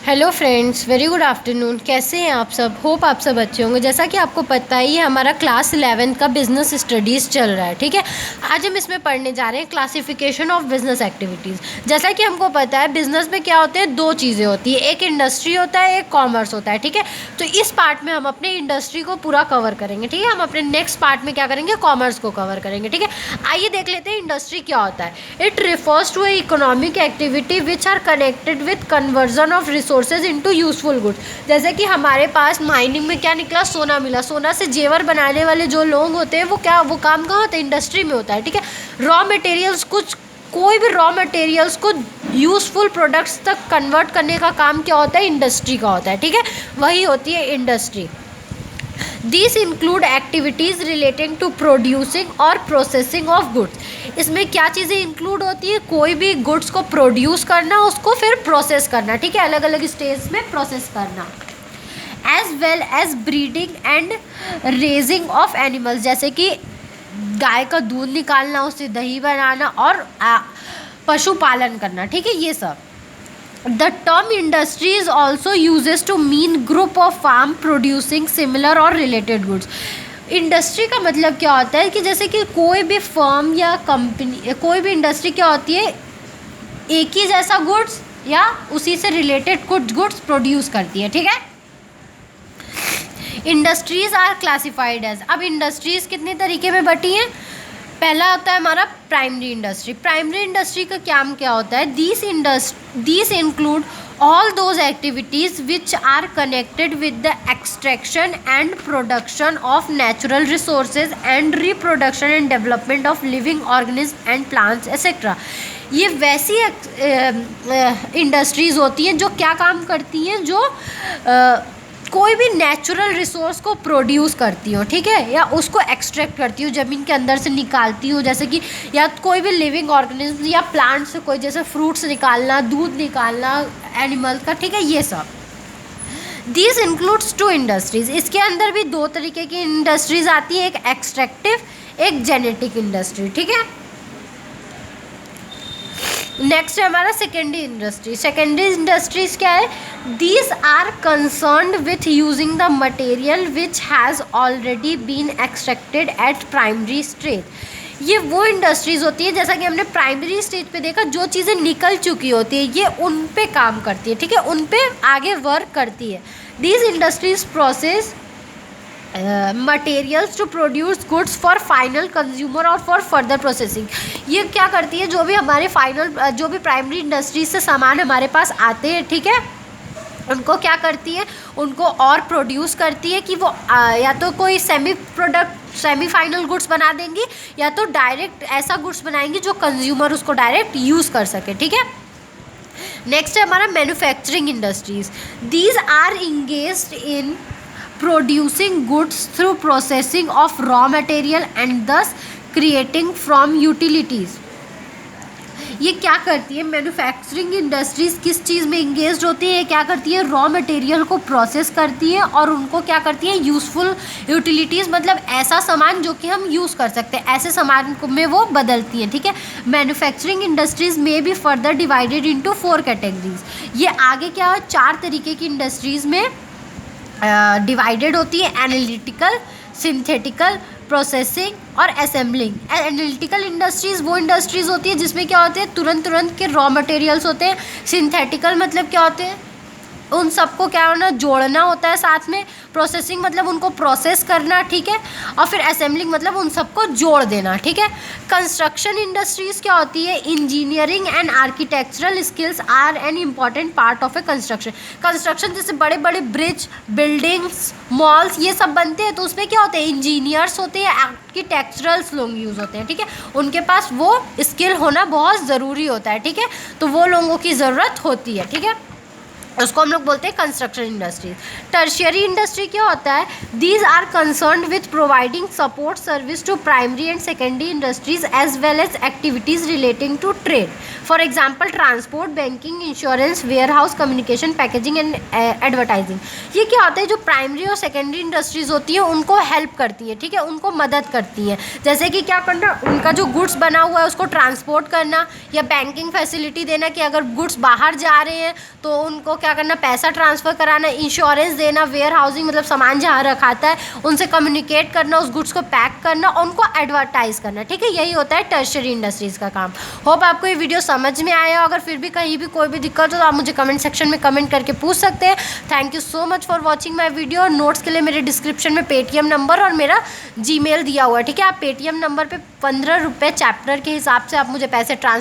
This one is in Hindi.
Hello friends, very good afternoon. कैसे हैं आप सब? होप आप सब अच्छे होंगे। जैसा कि आपको पता ही है, हमारा क्लास 11 का बिजनेस स्टडीज़ चल रहा है। ठीक है, आज हम इसमें पढ़ने जा रहे हैं क्लासिफिकेशन ऑफ बिजनेस एक्टिविटीज़। जैसा कि हमको पता है, बिजनेस में क्या होते हैं, दो चीज़ें होती है, एक इंडस्ट्री होता है, एक कॉमर्स होता है। ठीक है, तो इस पार्ट में हम अपने इंडस्ट्री को पूरा कवर करेंगे। ठीक है, हम अपने नेक्स्ट पार्ट में क्या करेंगे, कॉमर्स को कवर करेंगे। ठीक है, आइए देख लेते हैं इंडस्ट्री क्या होता है। It refers to a economic activity which are connected with conversion of resources into useful goods. जैसे कि हमारे पास माइनिंग में क्या निकला, सोना मिला। सोना से जेवर बनाने वाले जो लोग होते हैं वो काम कहाँ होता है, इंडस्ट्री में होता है। ठीक है, रॉ मटेरियल्स, कोई भी रॉ मटेरियल्स को यूजफुल प्रोडक्ट्स तक कन्वर्ट करने का काम क्या होता है, इंडस्ट्री का होता है। ठीक है, वही होती है industry. These include activities relating to producing और processing of goods। इसमें क्या चीज़ें इंक्लूड होती है, कोई भी गुड्स को प्रोड्यूस करना, उसको फिर प्रोसेस करना। ठीक है, अलग अलग स्टेज में प्रोसेस करना। As well as breeding and raising of animals, जैसे कि गाय का दूध निकालना, उससे दही बनाना और पशुपालन करना। ठीक है, ये सब। The term industry is also uses to mean group of farm producing similar or related goods। Industry का मतलब क्या होता है कि जैसे कि कोई भी फर्म या कंपनी, कोई भी इंडस्ट्री क्या होती है, एक ही जैसा गुड्स या उसी से रिलेटेड कुछ गुड्स प्रोड्यूस करती है। ठीक है, इंडस्ट्रीज आर क्लासिफाइड एज। अब इंडस्ट्रीज कितने तरीके में बटी हैं। पहला होता है हमारा प्राइमरी इंडस्ट्री। प्राइमरी इंडस्ट्री का काम क्या होता है, these include all those activities which are connected with the extraction and production of natural resources and reproduction and development of living organism and plants etcetera. ये वैसी इंडस्ट्रीज़ होती हैं जो क्या काम करती हैं, जो कोई भी नेचुरल रिसोर्स को प्रोड्यूस करती हो। ठीक है, या उसको एक्सट्रैक्ट करती हो, ज़मीन के अंदर से निकालती हो, जैसे कि या कोई भी लिविंग ऑर्गेनिज्म या प्लांट से कोई जैसे फ्रूट्स निकालना, दूध निकालना एनिमल का। ठीक है, ये सब। This includes two industries. इसके अंदर भी दो तरीके की इंडस्ट्रीज आती है, एक एक्सट्रैक्टिव, एक जेनेटिक इंडस्ट्री। ठीक है, नेक्स्ट है हमारा सेकेंडरी इंडस्ट्री। सेकेंडरी इंडस्ट्रीज क्या है, these are concerned with using the material which has already been extracted at primary stage. ये वो इंडस्ट्रीज़ होती है, जैसा कि हमने प्राइमरी स्टेज पे देखा, जो चीज़ें निकल चुकी होती है ये उन पे काम करती है। ठीक है, उन पे आगे वर्क करती है। These industries process materials to produce goods for final consumer और फॉर फर्दर प्रोसेसिंग। ये क्या करती है, जो भी हमारे फाइनल, जो भी प्राइमरी इंडस्ट्रीज से सामान हमारे पास आते हैं, ठीक है, उनको क्या करती है, उनको और प्रोड्यूस करती है कि वो या तो कोई सेमी फाइनल गुड्स बना देंगी, या तो डायरेक्ट ऐसा गुड्स बनाएंगी जो कंज्यूमर उसको डायरेक्ट यूज़ कर सके। ठीक है, नेक्स्ट है हमारा manufacturing industries. These are engaged in producing goods through processing of raw material and thus creating from utilities। ये क्या करती है, मैन्युफैक्चरिंग इंडस्ट्रीज़ किस चीज़ में इंगेज होती है, क्या करती है, रॉ मटेरियल को प्रोसेस करती है और उनको क्या करती है, यूज़फुल यूटिलिटीज़, मतलब ऐसा सामान जो कि हम यूज़ कर सकते हैं, ऐसे सामान में वो बदलती है। ठीक है, मैन्युफैक्चरिंग इंडस्ट्रीज़ में भी फर्दर डिवाइडेड इनटू 4 कैटेगरीज। ये आगे क्या है, 4 तरीके की इंडस्ट्रीज़ में डिवाइडेड होती है, एनालिटिकल, सिंथेटिकल, प्रोसेसिंग और असेंबलिंग। एनालिटिकल इंडस्ट्रीज़ वो इंडस्ट्रीज़ होती है जिसमें क्या होते हैं, तुरंत के रॉ मटेरियल्स होते हैं। सिंथेटिकल मतलब क्या होते हैं, उन सबको क्या होना, जोड़ना होता है साथ में। प्रोसेसिंग मतलब उनको प्रोसेस करना। ठीक है, और फिर असेंबलिंग मतलब उन सबको जोड़ देना। ठीक है, कंस्ट्रक्शन इंडस्ट्रीज़ क्या होती है, engineering and architectural skills are an important part of a construction. जैसे बड़े बड़े ब्रिज, बिल्डिंग्स, मॉल्स, ये सब बनते हैं, तो उसमें क्या होते हैं, इंजीनियर्स होते हैं, आर्किटेक्चरल्स लोग यूज़ होते हैं। ठीक है, उनके पास वो स्किल होना बहुत ज़रूरी होता है। ठीक है, तो वो लोगों की ज़रूरत होती है। ठीक है, उसको हम लोग बोलते हैं कंस्ट्रक्शन इंडस्ट्री। टर्शियरी इंडस्ट्री क्या होता है, these are concerned with providing support service to primary and secondary industries as well as activities relating to trade. For example transport, banking, insurance, warehouse, communication, packaging and advertising. ये क्या होता है, जो प्राइमरी और सेकेंडरी इंडस्ट्रीज़ होती हैं उनको हेल्प करती है। ठीक है, उनको मदद करती हैं, जैसे कि क्या करना, उनका जो गुड्स बना हुआ है उसको ट्रांसपोर्ट करना, या बैंकिंग फैसिलिटी देना कि अगर गुड्स बाहर जा रहे हैं तो उनको क्या करना, पैसा ट्रांसफ़र कराना, इंश्योरेंस देना, वेयर हाउसिंग मतलब सामान जहाँ रखाता है उनसे कम्युनिकेट करना, उस गुड्स को पैक करना और उनको एडवर्टाइज़ करना, ठीक है। यही होता है टर्शियरी इंडस्ट्रीज़ का काम। होप आपको ये वीडियो समझ में आया। अगर फिर भी कहीं भी कोई भी दिक्कत हो तो आप मुझे कमेंट सेक्शन में कमेंट करके पूछ सकते हैं। Thank you so much for watching my video. Notes के लिए मेरे डिस्क्रिप्शन में पेटीएम नंबर और मेरा जीमेल दिया हुआ है, ठीक है। आप पेटीएम नंबर पर 15 रुपये चैप्टर के हिसाब से आप मुझे पैसे ट्रांसफर